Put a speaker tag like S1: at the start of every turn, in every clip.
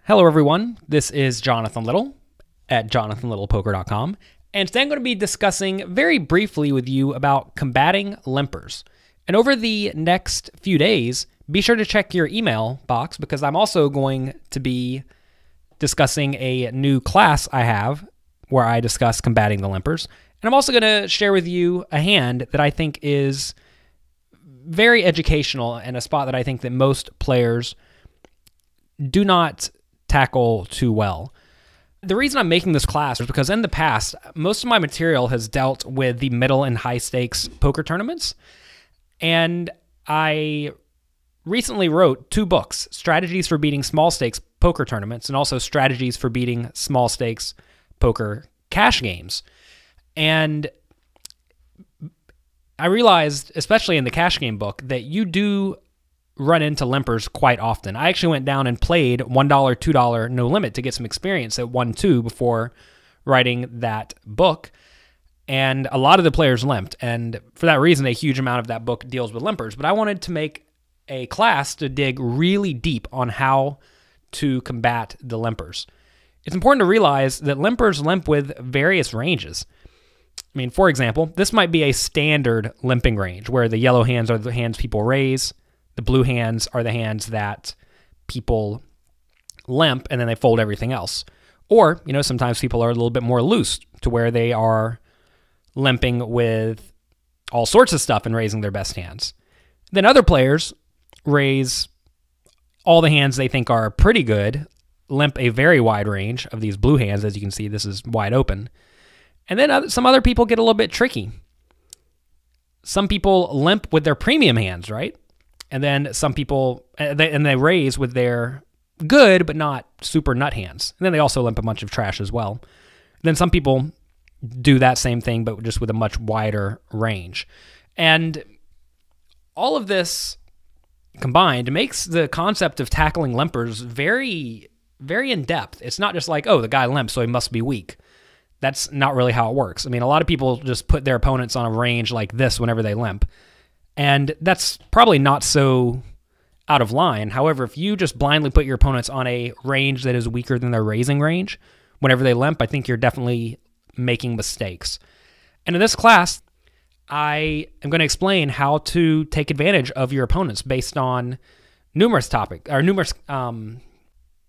S1: Hello everyone, this is Jonathan Little at jonathanlittlepoker.com, and today I'm going to be discussing very briefly with you about combating limpers. And over the next few days, be sure to check your email box because I'm also going to be discussing a new class I have where I discuss combating the limpers. And I'm also going to share with you a hand that I think is very educational and a spot that I think that most players do not tackle too well. The reason I'm making this class is because in the past, most of my material has dealt with the middle and high stakes poker tournaments. And I recently wrote 2 books, Strategies for Beating Small Stakes Poker Tournaments and also Strategies for Beating Small Stakes Poker Cash Games. And I realized, especially in the cash game book, that you do run into limpers quite often. I actually went down and played $1, $2 no limit to get some experience at 1-2 before writing that book. And a lot of the players limped. And for that reason, a huge amount of that book deals with limpers. But I wanted to make a class to dig really deep on how to combat the limpers. It's important to realize that limpers limp with various ranges. I mean, for example, this might be a standard limping range where the yellow hands are the hands people raise, the blue hands are the hands that people limp, and then they fold everything else. Or, sometimes people are a little bit more loose to where they are limping with all sorts of stuff and raising their best hands. Then other players raise all the hands they think are pretty good, limp a very wide range of these blue hands. As you can see, this is wide open. And then some other people get a little bit tricky. Some people limp with their premium hands, right? And then some people, they raise with their good but not super nut hands. And then they also limp a bunch of trash as well. Then some people do that same thing but just with a much wider range. And all of this combined makes the concept of tackling limpers very, very in-depth. It's not just like, oh, the guy limps, so he must be weak. That's not really how it works. I mean, a lot of people just put their opponents on a range like this whenever they limp. And that's probably not so out of line. However, if you just blindly put your opponents on a range that is weaker than their raising range, whenever they limp, I think you're definitely making mistakes. And in this class, I am going to explain how to take advantage of your opponents based on numerous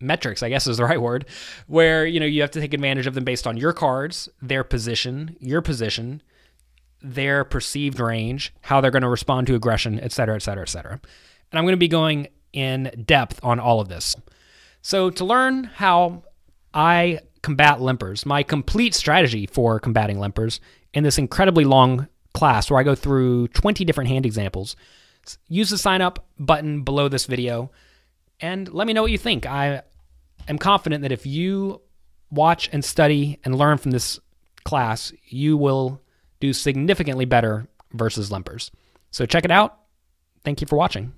S1: metrics, I guess is the right word, where, you have to take advantage of them based on your cards, their position, your position, their perceived range, how they're going to respond to aggression, et cetera, et cetera, et cetera. And I'm going to be going in depth on all of this. So to learn how I combat limpers, my complete strategy for combating limpers in this incredibly long class where I go through 20 different hand examples, use the sign up button below this video and let me know what you think. I am confident that if you watch and study and learn from this class, you will do significantly better versus limpers. So check it out. Thank you for watching.